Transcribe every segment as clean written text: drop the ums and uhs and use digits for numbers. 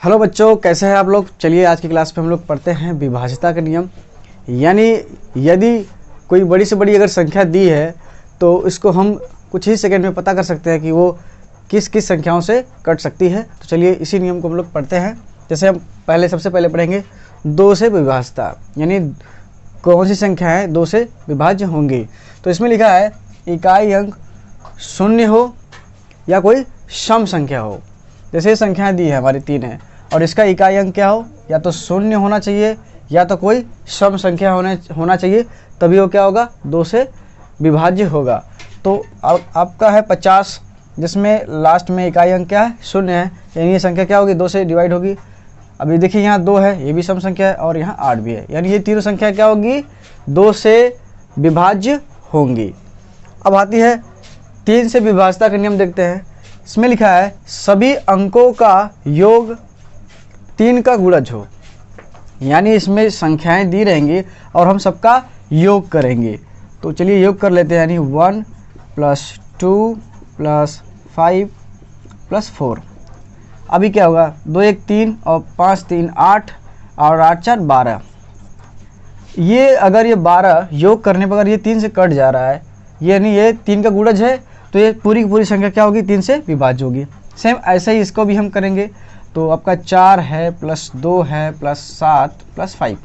Hello बच्चों, कैसे हैं आप लोग। चलिए आज की क्लास में हम लोग पढ़ते हैं विभाज्यता का नियम। यानी यदि कोई बड़ी से बड़ी अगर संख्या दी है तो इसको हम कुछ ही सेकंड में पता कर सकते हैं कि वो किस किस संख्याओं से कट सकती है। तो चलिए इसी नियम को हम लोग पढ़ते हैं। जैसे हम सबसे पहले पढ़ेंगे 2 से विभाज्यता, यानी कौन सी संख्याएँ 2 से विभाज्य होंगी। तो इसमें लिखा है इकाई अंक शून्य हो या कोई सम संख्या हो। जैसे ये संख्याएँ दी है हमारी 3 है और इसका इकाई अंक क्या हो, या तो शून्य होना चाहिए या तो कोई सम संख्या होना चाहिए, तभी वो क्या होगा 2 से विभाज्य होगा। तो आपका है 50, जिसमें लास्ट में इकाई अंक क्या है, शून्य है, यानी ये संख्या क्या होगी 2 से डिवाइड होगी। अभी देखिए यहाँ 2 है, ये भी सम संख्या है, और यहाँ 8 भी है, यानी ये तीनों संख्या क्या होगी 2 से विभाज्य होंगी। अब आती है 3 से विभाज्यता का नियम, देखते हैं। इसमें लिखा है सभी अंकों का योग 3 का गुणज हो, यानी इसमें संख्याएं दी रहेंगी और हम सबका योग करेंगे। तो चलिए योग कर लेते हैं, यानी 1 + 2 + 5 + 4। अभी क्या होगा 2 1 3 और 5 3 8 और 8 4 12। ये अगर ये 12 योग करने पर अगर ये 3 से कट जा रहा है, यानी ये 3 का गुणज है, तो ये पूरी की पूरी संख्या क्या होगी 3 से विभाज्य होगी। सेम ऐसे ही इसको भी हम करेंगे। तो आपका 4 है +2 है +7 +5,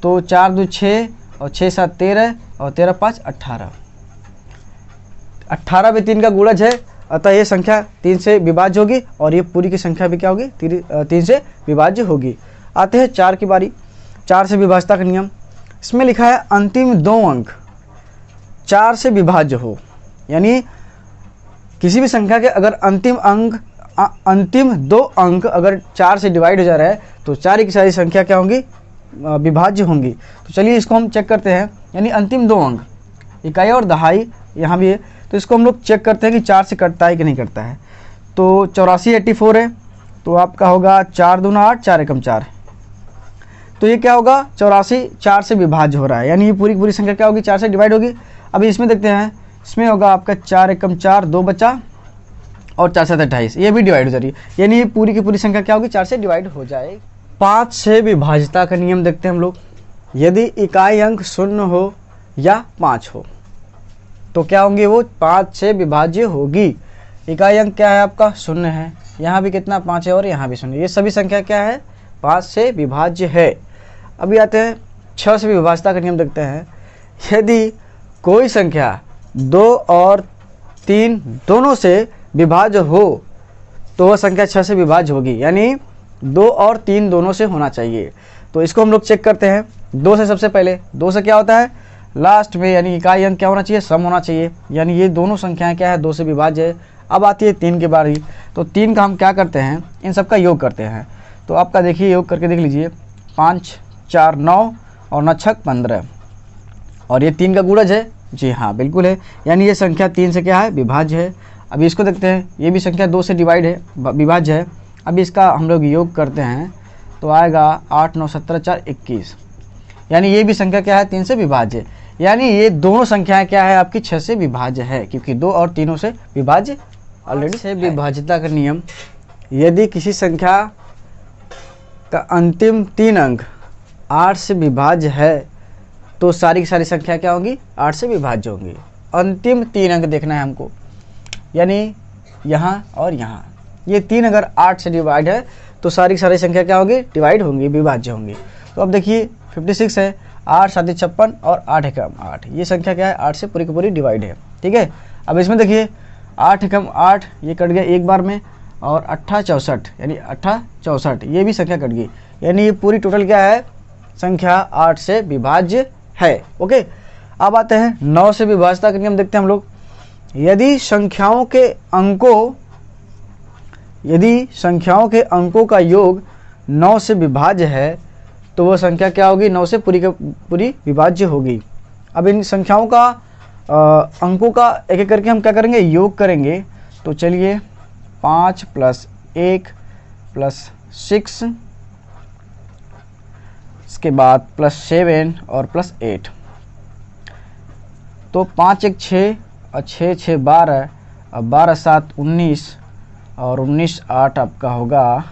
तो 4 2 6 और 6 7 13 और 13 5 18। 18 भी 3 का गुणज है, अतः ये संख्या 3 से विभाज्य होगी और ये पूरी की संख्या भी क्या होगी 3 से विभाज्य होगी। आते हैं 4 की बारी। 4 से विभाज्यता का नियम, इसमें लिखा है अंतिम 2 अंक 4 से विभाज्य हो, यानी किसी भी संख्या के अगर अंतिम 2 अंक अगर 4 से डिवाइड हो जा रहा है तो 4 की सारी संख्या क्या होंगी विभाज्य होंगी। तो चलिए इसको हम चेक करते हैं, यानी अंतिम 2 अंक इकाई और दहाई यहाँ भी है, तो इसको हम लोग चेक करते हैं कि 4 से कटता है कि नहीं कटता है। तो 84 84 है, तो आपका होगा 4 दूना 8 4 एकम 4, तो ये क्या होगा 84 4 से विभाज्य हो रहा है, यानी ये पूरी पूरी संख्या क्या होगी 4 से डिवाइड होगी। अभी इसमें देखते हैं, इसमें होगा आपका 4 एकम 4 2 बचा और 4 7 28, ये भी डिवाइड हो जा रही है, यानी ये पूरी की पूरी संख्या क्या होगी 4 से डिवाइड हो जाए। 5 से विभाज्यता का नियम देखते हैं हम लोग। यदि इकाई अंक 0 हो या 5 हो तो क्या होंगे वो 5 से विभाज्य होगी। इकाई अंक क्या है आपका 0 है, यहाँ भी कितना 5 है और यहाँ भी 0, ये सभी संख्या क्या है 5 से विभाज्य है। अभी आते हैं 6 से विभाज्यता का नियम देखते हैं। यदि कोई संख्या 2 और 3 दोनों से विभाज्य हो तो वह संख्या 6 से विभाज्य होगी, यानी 2 और 3 दोनों से होना चाहिए। तो इसको हम लोग चेक करते हैं। 2 से सबसे पहले, 2 से क्या होता है लास्ट में, यानी इकाई अंक क्या होना चाहिए सम होना चाहिए, यानी ये दोनों संख्याएं क्या है 2 से विभाज्य है। अब आती है 3 की बारी। तो 3 का हम क्या करते हैं, इन सब का योग करते हैं। तो आपका देखिए योग करके देख लीजिए, 5 4 9 और 9 6 15, और ये 3 का गुणज है, जी हाँ बिल्कुल है, यानी ये संख्या 3 से क्या है विभाज्य है। अभी इसको देखते हैं, ये भी संख्या 2 से डिवाइड है विभाज्य है। अभी इसका हम लोग योग करते हैं तो आएगा 8 9 17 4 21, यानी ये भी संख्या क्या है 3 से विभाज्य, यानी ये दोनों संख्याएं क्या है आपकी 6 से विभाज्य है, क्योंकि 2 और 3 से विभाज्य ऑलरेडी से विभाज्यता का नियम। यदि किसी संख्या का अंतिम 3 अंक 8 से विभाज्य है तो सारी की सारी संख्या क्या होंगी 8 से विभाज्य होंगी। अंतिम 3 अंक देखना है हमको, यानी यहाँ और यहाँ, ये 3 अगर 8 से डिवाइड है तो सारी की सारी संख्या क्या होगी डिवाइड होंगी, विभाज्य होंगी। तो अब देखिए 56 है, 8 7 56 और 8 एकम 8, ये संख्या क्या है 8 से पूरी की पूरी डिवाइड है, ठीक है। अब इसमें देखिए 8 एकम 8 ये कट गया एक बार में, और 8 64 यानी 8 64 ये भी संख्या कट गई, यानी ये पूरी टोटल क्या है संख्या 8 से विभाज्य है। ओके, अब आते हैं 9 से विभाज्यता का नियम देखते हैं हम लोग। यदि संख्याओं के अंकों का योग 9 से विभाज्य है तो वह संख्या क्या होगी 9 से पूरी विभाज्य होगी। अब इन संख्याओं का अंकों का एक एक करके हम क्या करेंगे योग करेंगे। तो चलिए 5 + 1 + 6, इसके बाद +7 और +8, तो 5 1 6 और 6 6 12 और 12 7 19 और 19 8 आपका होगा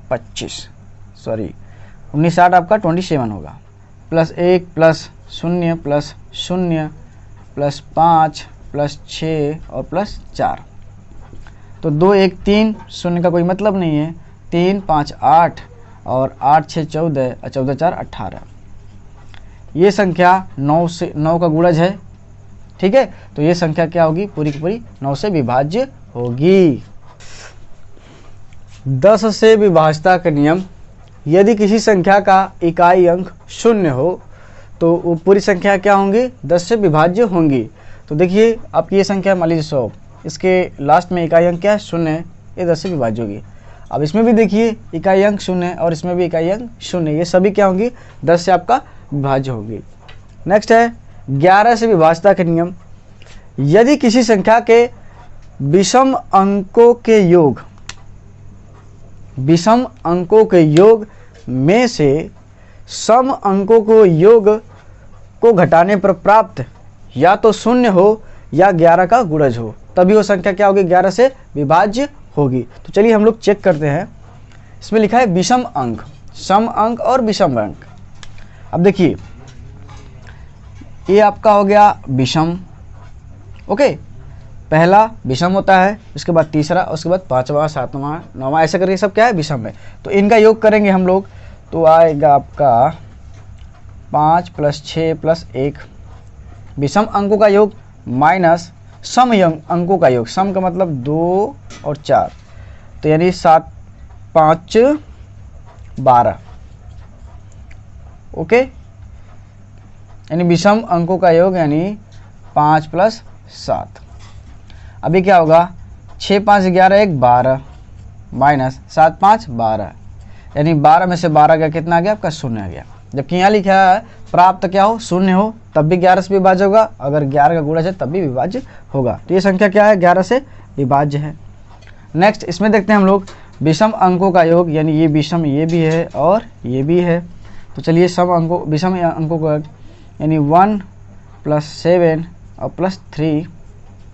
25, सॉरी 19 8 आपका 27 होगा, plus 1 plus 0 plus 0 plus 5 plus 6 और प्लस 4। तो 2 1 3, शून्य का कोई मतलब नहीं है, 3 5 8 और 8 6 14 और 14 4 18। ये संख्या 9 से 9 का गुणज है, ठीक है। तो ये संख्या क्या होगी, पूरी की पूरी 9 से विभाज्य होगी। 10 से विभाज्यता का नियम, यदि किसी संख्या का इकाई अंक 0 हो तो वो पूरी संख्या क्या होंगी, 10 से विभाज्य होंगी। तो देखिए आपकी ये संख्या मान लीजिए 100, इसके लास्ट में इकाई अंक क्या है, 0 है, ये 10 से विभाज्य होगी। अब इसमें भी देखिए इकाई अंक 0 है और इसमें भी इकाई अंक 0 है, ये सभी क्या होंगी, 10 से आपका विभाज्य होगी। नेक्स्ट है 11 से विभाज्यता के नियम, यदि किसी संख्या के विषम अंकों के योग में से सम अंकों को योग को घटाने पर प्राप्त या तो 0 हो या 11 का गुणज हो, तभी वो संख्या क्या होगी, 11 से विभाज्य होगी। तो चलिए हम लोग चेक करते हैं। इसमें लिखा है विषम अंक, सम अंक और विषम अंक। अब देखिए ये आपका हो गया विषम, ओके, पहला विषम होता है, उसके बाद तीसरा, उसके बाद 5वां 7वां 9वां, ऐसे करके सब क्या है, विषम है। तो इनका योग करेंगे हम लोग, तो आएगा आपका 5 + 6 + 1, विषम अंकों का योग माइनस सम अंकों का योग, सम का मतलब 2 और 4, तो यानी 7 5 12, ओके, यानी विषम अंकों का योग यानी 5 + 7। अभी क्या होगा, 6 5 11 1 12 माइनस 7 5 12, यानी 12 में से 12 गया, कितना आ गया आपका, 0 आ गया। जबकि यहाँ लिखा है प्राप्त क्या हो, 0 हो, तब भी 11 से विभाज्य होगा, अगर 11 का गुणज है तब भी विभाज्य होगा। तो ये संख्या क्या है, 11 से विभाज्य है। नेक्स्ट इसमें देखते हैं हम लोग विषम अंकों का योग, यानी ये विषम ये भी है और ये भी है। तो चलिए सम अंकों विषम अंकों का यानी 1 + 7 और +3,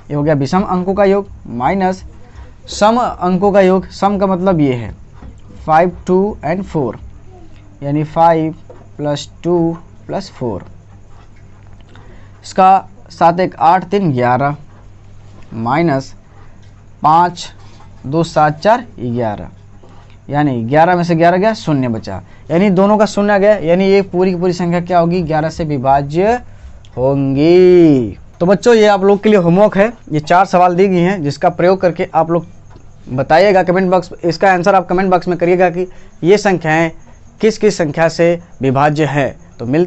ये हो गया विषम अंकों का योग, माइनस सम अंकों का योग, सम का मतलब ये है 5 2 और 4, यानी 5 + 2 + 4, इसका 7 1 8 3 11 माइनस 5 2 7 4 11, यानी 11 में से 11 गया, 0 बचा, यानी दोनों का 0 गया, यानी ये पूरी की पूरी संख्या क्या होगी, 11 से विभाज्य होंगी। तो बच्चों ये आप लोग के लिए होमवर्क है, ये 4 सवाल दी गई हैं, जिसका प्रयोग करके आप लोग बताइएगा कमेंट बॉक्स, इसका आंसर आप कमेंट बॉक्स में करिएगा कि ये संख्याएं किस किस संख्या से विभाज्य है। तो